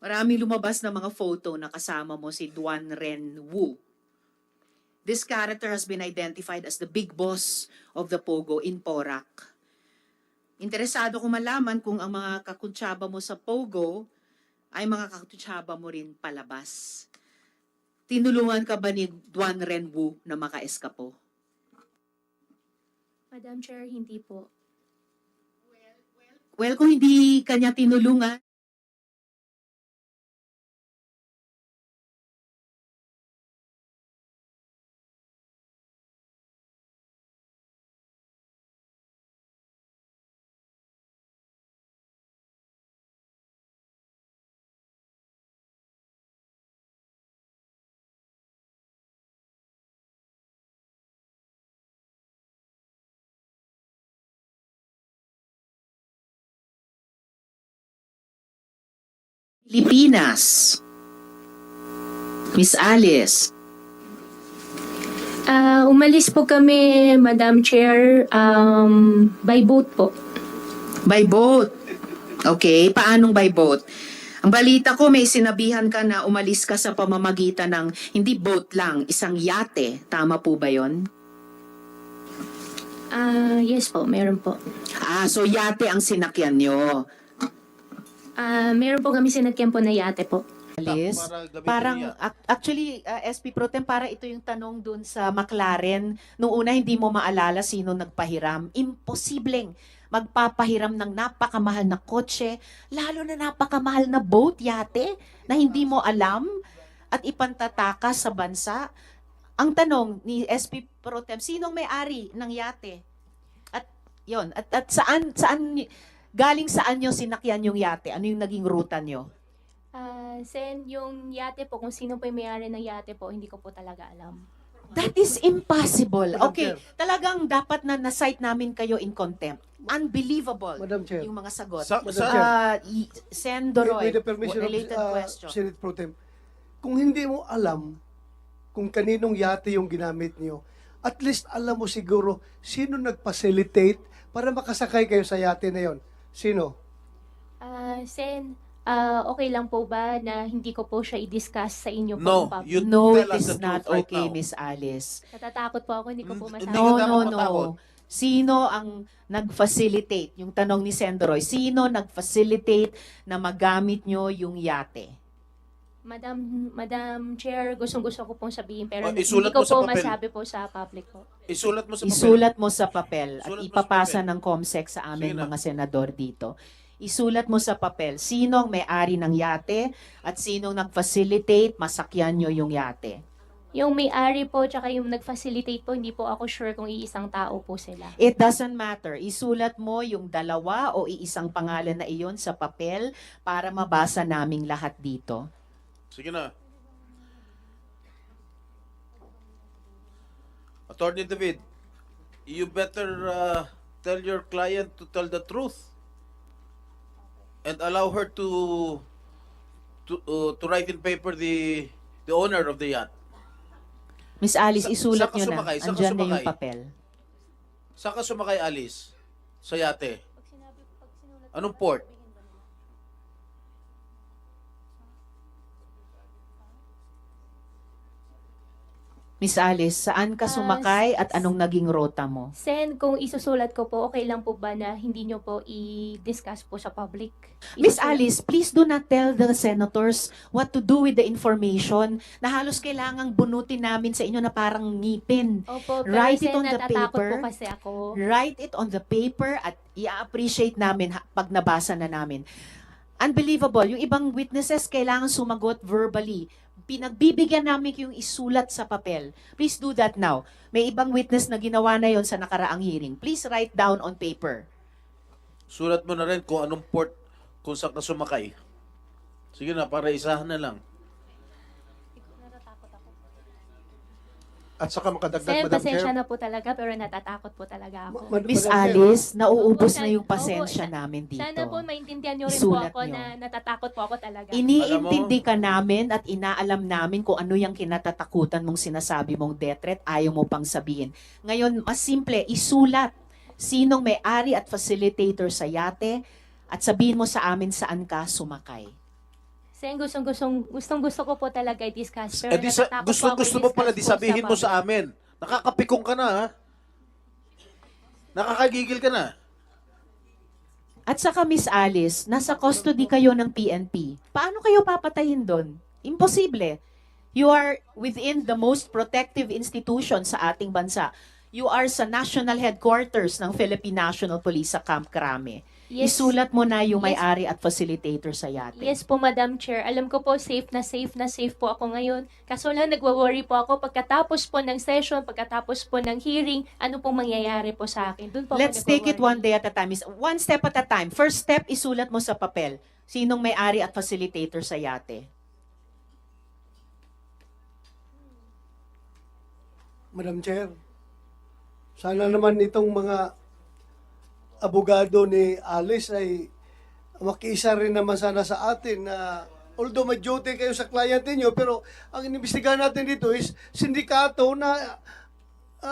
Maraming lumabas na mga photo na kasama mo si Duan Ren Wu. This character has been identified as the big boss of the Pogo in Porac. Interesado ko malaman kung ang mga kakuntsaba mo sa Pogo ay mga kakuntsaba mo rin palabas. Tinulungan ka ba ni Duan Ren Wu na makaeskapo? Madam Chair, hindi po. Well, kung hindi kanya tinulungan, Pilipinas. Miss Alice. Umalis po kami, Madam Chair, by boat po. By boat. Okay, paanong by boat? Ang balita ko may sinabihan ka na umalis ka sa pamamagitan ng hindi boat lang, isang yate. Tama po ba yon? Yes po, meron po. So yate ang sinakyan nyo. Meron po kami sinagyan po na yate po. Alice, Para gamitin parang niya. actually SP Pro Tem, para ito yung tanong dun sa McLaren. Nung una hindi mo maalala sino nagpahiram. Imposibleng magpapahiram ng napakamahal na kotse, lalo na napakamahal na boat, yate, na hindi mo alam at ipantatakas sa bansa. Ang tanong ni SP Pro Tem, sinong may-ari ng yate? At yon, at saan galing saan nyo sinakyan yung yate? Ano yung naging ruta nyo? Sen, yung yate po, kung sino po yung may-ari ng yate po, hindi ko po talaga alam. That is impossible. Madam Okay, Chair. talagang dapat na na-cite namin kayo in contempt. Unbelievable Madam Chair. yung mga sagot. Sa- Madam Chair. Sen Doroy, With the permission of related question. Senate Pro Tem, kung hindi mo alam kung kaninong yate yung ginamit niyo, at least alam mo siguro sino nag-facilitate para makasakay kayo sa yate na yon. Sino? Sen, okay lang po ba na hindi ko po siya i-discuss sa inyo po? No, in public? you No, tell it us is the not truth right okay, now. Miss Alice. Natatakot po ako, hindi ko po Hindi masabi. ka No, dapat no, matakot. no. Sino ang nag-facilitate? Yung tanong ni Sen Doroy, sino nag-facilitate na magamit nyo yung yate? Madam Chair, gustong-gusto ko pong sabihin, pero hindi Isulat ko mo sa po papel. masabi po sa public po. Isulat mo sa papel. Isulat mo sa papel at Isulat mo sa ipapasa papel. ng COMSEC sa aming Sige na. mga senador dito. Isulat mo sa papel sino ang may-ari ng yate at sino nag-facilitate masakyan nyo yung yate. Yung may-ari po, tsaka yung nag-facilitate po, hindi po ako sure kung iisang tao po sila. It doesn't matter. Isulat mo yung dalawa o iisang pangalan na iyon sa papel para mabasa naming lahat dito. Sige na. Attorney David, you better tell your client to tell the truth and allow her to write in paper the owner of the yacht. Miss Alice, isulat Saan ka nyo na. sumakay? Saan ka Andyan na yung sumakay? papel. Saan ka sumakay, Alice? Sa yate? Anong port? Miss Alice, saan ka sumakay at anong naging rota mo? Sen, kung isusulat ko po, okay lang po ba na hindi nyo po i-discuss po sa public? Miss Isusulat- Alice, please do not tell the senators what to do with the information na halos kailangang bunutin namin sa inyo na parang ngipin. Opo, pero Write it Sen, on the natatakot paper. po kasi ako. Write it on the paper at i-appreciate namin pag nabasa na namin. Unbelievable. Yung ibang witnesses kailangan sumagot verbally. Pinagbibigyan namin yung isulat sa papel. Please do that now. May ibang witness na ginawa na yon sa nakaraang hearing. Please write down on paper. Sulat mo na rin kung anong port, kung saan ka sumakay. Sige na, para isahan na lang. At saka makadagdag, Sen, Madam pasensya Chair. na po talaga, pero natatakot po talaga ako. Miss Madam Chair. Alice, nauubos Opo, na yung opo, pasensya sa- namin dito. Sana po maintindihan nyo rin Isulat po ako nyo. na natatakot po ako talaga. Iniintindi ka namin at inaalam namin kung ano yung kinatatakutan mong sinasabi mong death threat, ayaw mo pang sabihin. Ngayon, mas simple, isulat sinong may-ari at facilitator sa yate at sabihin mo sa amin saan ka sumakay. Sen, gustong-gusto ko po talaga i-discuss. Pero Eh di sa, natatakot po ako gusto mo pala, di i-discuss po sabihin sa mo sa public. amin. Nakakapikong ka na, ha? Nakakagigil ka na. At saka Miss Alice, nasa custody kayo ng PNP. Paano kayo papatayin doon? Imposible. You are within the most protective institution sa ating bansa. You are sa national headquarters ng Philippine National Police sa Camp Crame. Yes. Isulat mo na yung Yes. may-ari at facilitator sa yate. Yes po, Madam Chair. Alam ko po, safe na safe po ako ngayon. Kaso lang, nagwo-worry po ako pagkatapos po ng session, pagkatapos po ng hearing, ano pong mangyayari po sa akin. Doon po Let's ako take it one nagwo-worry. day at a time. One step at a time. First step, isulat mo sa papel. Sinong may-ari at facilitator sa yate? Madam Chair, sana naman itong mga abogado ni Alice ay makiisa rin naman sana sa atin na although may duty kayo sa client ninyo, pero ang inimbestigahan natin dito is sindikato na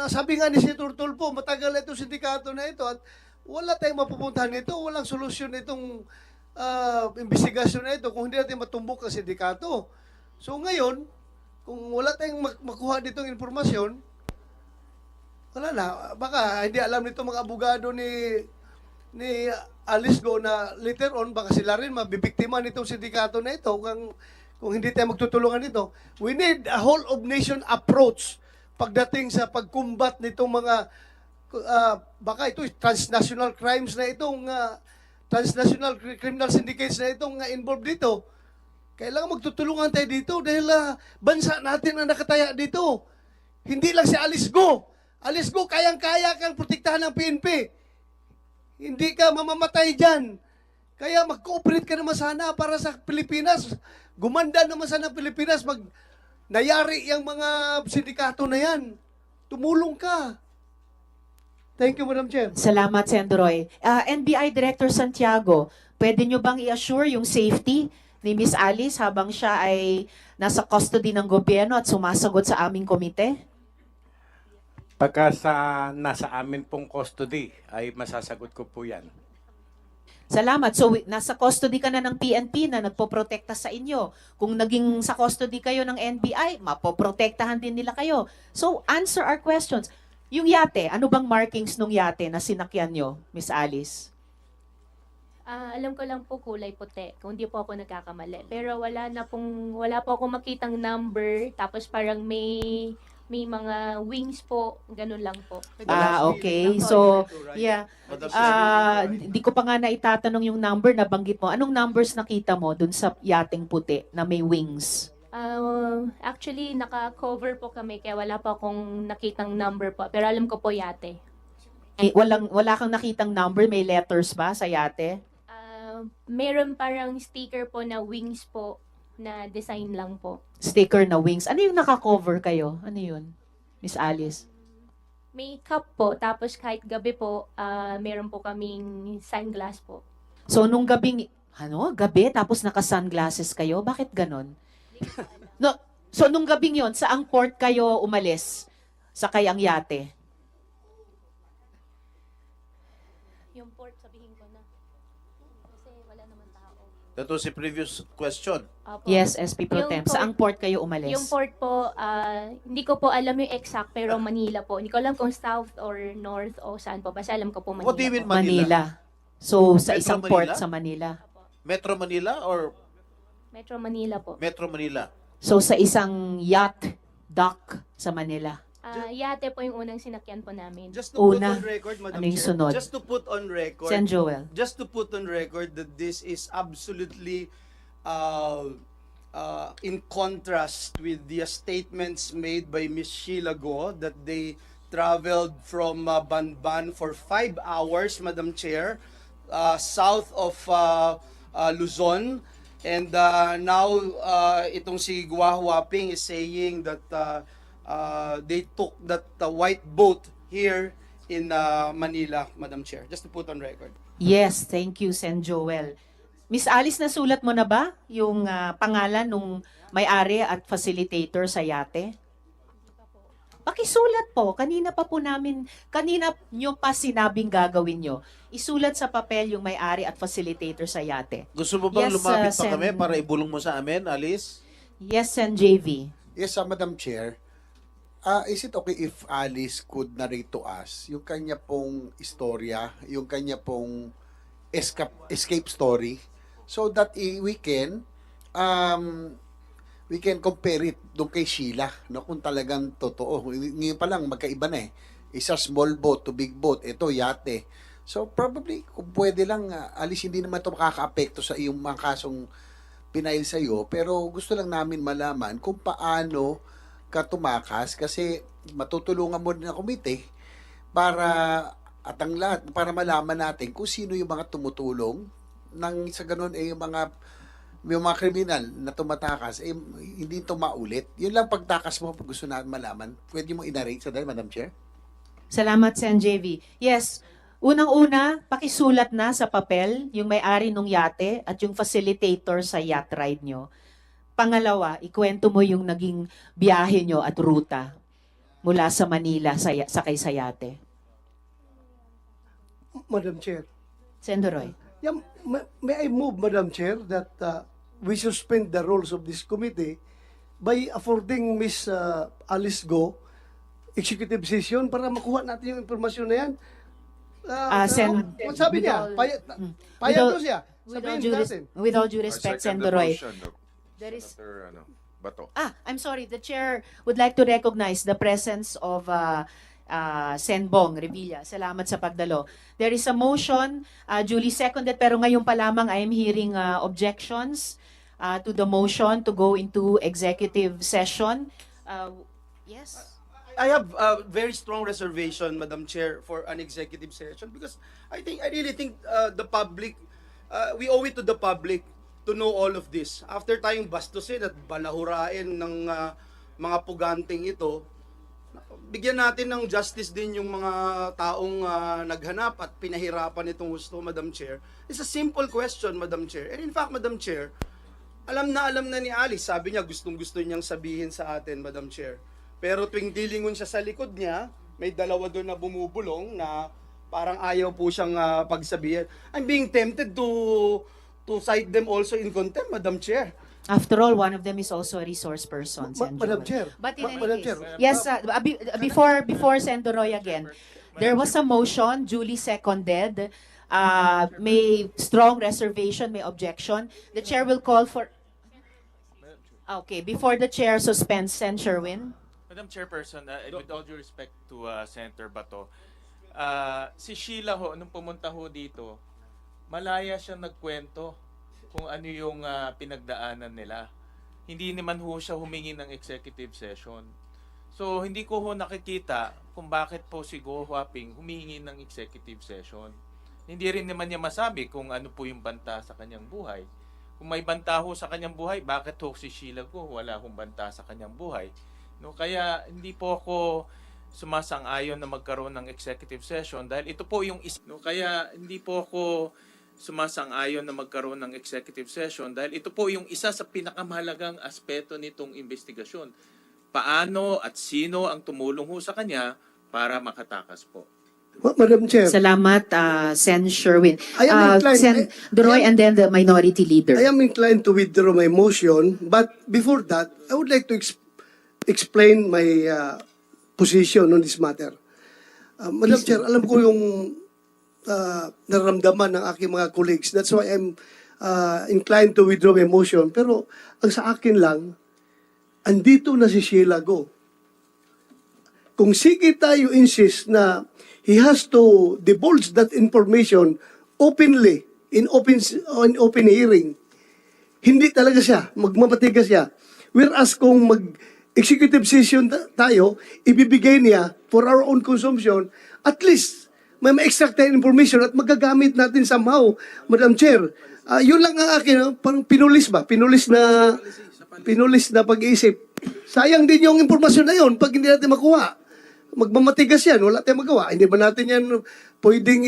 sabi nga ni Senator Tulfo, matagal itong sindikato na ito at wala tayong mapupuntahan nito, walang solusyon itong investigasyon na ito kung hindi natin matumbok ang sindikato. So ngayon, kung wala tayong makuha ditong informasyon, wala na. Baka hindi alam nito mga abogado ni Alice Go na later on, baka sila rin mabibiktima nitong sindikato na ito kung hindi tayo magtutulungan nito. We need a whole of nation approach pagdating sa pagkumbat nitong mga baka ito transnational crimes na itong transnational criminal syndicates na itong involved dito. Kailangan magtutulungan tayo dito dahil bansa natin ang nakataya dito. Hindi lang si Alice Go. Alice Go, kayang-kaya kang protektahan ng PNP. Hindi ka mamamatay dyan. Kaya mag-cooperate ka naman sana para sa Pilipinas. Gumanda naman sana ang Pilipinas. Nayari yung mga sindikato na yan. Tumulong ka. Thank you, Madam Chair. Salamat, Sendroy. NBI Director Santiago, pwede nyo bang i-assure yung safety ni Miss Alice habang siya ay nasa custody ng gobyerno at sumasagot sa aming komite? Pagka nasa amin pong custody, ay masasagot ko po yan. Salamat. So, nasa custody ka na ng PNP na nagpoprotekta sa inyo. Kung naging sa custody kayo ng NBI, mapoprotektahan din nila kayo. So, answer our questions. Yung yate, ano bang markings nung yate na sinakyan nyo, Miss Alice? Alam ko lang po kulay puti, kung hindi po ako nagkakamali. Pero wala po ako makitang number, tapos parang may mga wings po, ganun lang po. Okay. So, yeah. Madam Hindi ko pa nga naitatanong yung number na banggit mo. Anong numbers nakita mo dun sa yating puti na may wings? Actually, naka-cover po kami, kaya wala po akong nakitang number po. Pero alam ko po yate. Wala kang nakitang number, may letters ba sa yate? Meron parang sticker po na wings po, na design lang po. Sticker na wings. Ano yung naka-cover kayo? Ano yun, Miss Alice? May cup po, tapos kahit gabi po, meron po kaming sunglass po. So, nung gabi, tapos naka-sunglasses kayo? Bakit ganon? No, so, nung gabing yon, saang port kayo umalis? Sakay ang yate? Yung port, sabihin ko na. Kasi wala naman tao. That was a previous question. Opo. Yes, SP Pro Yung Tem. port- Saang port kayo umalis? Yung port po, hindi ko po alam yung exact, pero Manila po. Hindi ko alam kung south or north o saan po. Basta alam ko po Manila. What do you mean po. Manila. So, sa Metro isang Manila? port sa Manila. Opo. Metro Manila or Metro Manila po. Metro Manila? So, sa isang yacht dock sa Manila. Yate po yung unang sinakyan po namin. Just to put Una, on record, Madam ano yung Chair, sunod? just to put on record, Sen Joel. just to put on record that this is absolutely in contrast with the statements made by Ms. Sheila Go that they traveled from Banban for 5 hours, Madam Chair, south of Luzon. And now, itong si Gua Huaping is saying that they took that white boat here in Manila, Madam Chair. Just to put on record. Yes, thank you, Sen Joel. Miss Alice, nasulat mo na ba yung pangalan nung may-ari at facilitator sa yate? Pakisulat po. Kanina nyo pa sinabing gagawin nyo. Isulat sa papel yung may-ari at facilitator sa yate. Gusto mo bang Yes, lumapit pa Sen. kami para ibulong mo sa amin, Alice? Yes, Sen. JV. Yes, Madam Chair. Is it okay if Alice could narrate to us yung kanya pong istorya, yung kanya pong escape story, so that we can compare it doon kay Sheila, no, kung talagang totoo. Ngayon pa lang magkaiba na eh. Isa small boat to big boat, ito yate. So probably kung pwede lang, Alice, hindi naman ito makaka-apekto sa iyong mga kasong pinail sa iyo, pero gusto lang namin malaman kung paano ka tumakas, kasi matutulungan mo din ang komite para at ang lahat para malaman natin kung sino yung mga tumutulong nang sa ganun yung mga kriminal na tumatakas hindi ito maulit. Yun lang pagtakas mo pag gusto natin malaman. Pwede mo inarate sa dahil, Madam Chair? Salamat, Sen. JV. Yes, unang-una, pakisulat na sa papel yung may-ari ng yate at yung facilitator sa yacht ride nyo. Pangalawa, ikwento mo yung naging biyahe nyo at ruta mula sa Manila sakay sa yate. Madam Chair. Sen. Doroy. Yeah, may I move, Madam Chair, that we suspend the roles of this committee by affording Miss Alice Go executive session para makuha natin yung informasyon na yan. Sen- Sabi with niya, all- payag all- ko siya. With Sabihin natin. all due respect, Sen. Doroy, there is Bato. I'm sorry. The chair would like to recognize the presence of Sen. Bong Revilla. Salamat sa pagdalo. There is a motion, duly seconded, pero ngayon pa lamang I am hearing objections to the motion to go into executive session. Yes. I have a very strong reservation, Madam Chair, for an executive session because I really think the public, we owe it to the public to know all of this. After tayong bastusin at balahurain ng mga puganting ito, bigyan natin ng justice din yung mga taong naghanap at pinahirapan itong gusto, Madam Chair. It's a simple question, Madam Chair. And in fact, Madam Chair, alam na ni Alice, sabi niya gustong-gusto niyang sabihin sa atin, Madam Chair. Pero tuwing dilingon siya sa likod niya, may dalawa doon na bumubulong na parang ayaw po siyang pagsabihin. I'm being tempted to cite them also in contempt, Madam Chair. After all, one of them is also a resource person, Sen. Madam Joel. Chair. But in any Madam case, Chair. yes, before Sen. Doroy again, there was a motion, duly seconded. May strong reservation, may objection. The chair will call for... Okay, before the chair suspends, Sen. Sherwin. Madam Chairperson, with all due respect to Senator Bato, si Sheila ho, nung pumunta ho dito, malaya siya nagkwento kung ano yung pinagdaanan nila. Hindi naman ho siya humingi ng executive session. So, hindi ko ho nakikita kung bakit po si Go Huaping humingi ng executive session. Hindi rin naman niya masabi kung ano po yung banta sa kanyang buhay. Kung may banta ho sa kanyang buhay, bakit ho si Sheila Go wala hong banta sa kanyang buhay? No, kaya hindi po ako sumasang-ayon na magkaroon ng executive session dahil ito po yung isa sa pinakamahalagang aspeto nitong investigasyon. Paano at sino ang tumulong ho sa kanya para makatakas po. Madam Chair, Salamat, Sen. Sherwin. I am inclined- Sen. Doroy and then the minority leader. I am inclined to withdraw my motion, but before that, I would like to explain my position on this matter. Madam Chair, alam ko yung nararamdaman ng aking mga colleagues. That's why I'm inclined to withdraw my motion. Pero ang sa akin lang, andito na si Sheila Go. Kung sige tayo insist na he has to divulge that information openly, in open hearing, hindi talaga siya, magmamatigas siya. Whereas kung mag-executive session tayo, ibibigay niya for our own consumption, at least may ma-extract tayo information at magagamit natin somehow, Madam Chair. Yun lang ang akin, parang pinulis ba? Pinulis na pag-iisip. Sayang din yung impormasyon na yun pag hindi natin makuha. Magmamatigas yan, wala tayong magawa. Hindi ba natin yan pwedeng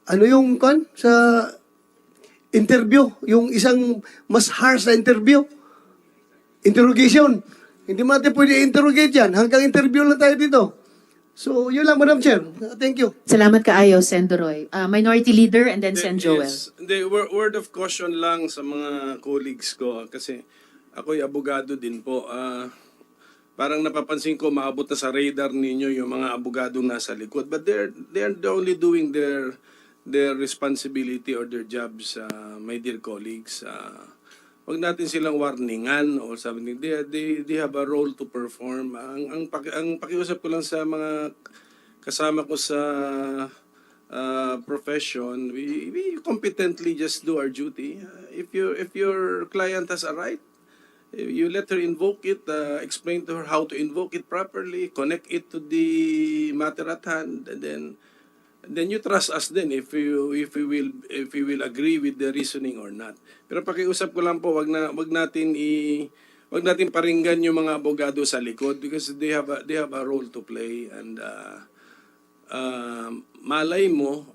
ano yung sa interview, yung isang mas harsh na interview. interrogation. Hindi mo natin pwede interrogate yan. Hanggang interview lang tayo dito. So, yun lang, Madam Chair. Thank you. Salamat kaayo, Sen. Doroy. Minority Leader and then Sen. Joel. Yes. Hindi, word of caution lang sa mga colleagues ko kasi ako'y abogado din po. Parang napapansin ko maabot na sa radar ninyo yung mga abogado nasa likod. But they're only doing their responsibility or their jobs, my dear colleagues. Wag natin silang warningan or something. They have a role to perform. Ang pakiusap ko lang sa mga kasama ko sa profession, we competently just do our duty. If your client has a right, you let her invoke it, explain to her how to invoke it properly, connect it to the matter at hand, and then you trust us then if we will agree with the reasoning or not. Pero pakiusap ko lang po, wag natin paringgan yung mga abogado sa likod because they have a role to play, and malay mo,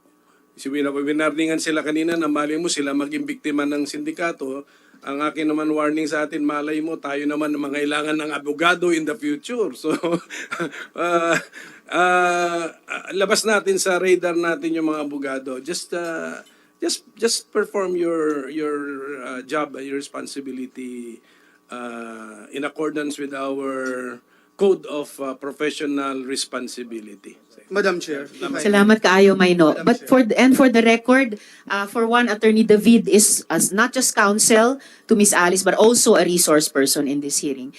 winarningan sila kanina na malay mo sila maging biktima ng sindikato. Ang akin naman warning sa atin, malay mo, tayo naman ang mangailangan ng abogado in the future. So, labas natin sa radar natin yung mga abogado. Just perform your job, your responsibility in accordance with our code of professional responsibility. Madam Chair. if I- Salamat kaayo, Mayno. Madam But Chair. for the record, for one, Attorney David is as not just counsel to Miss Alice but also a resource person in this hearing.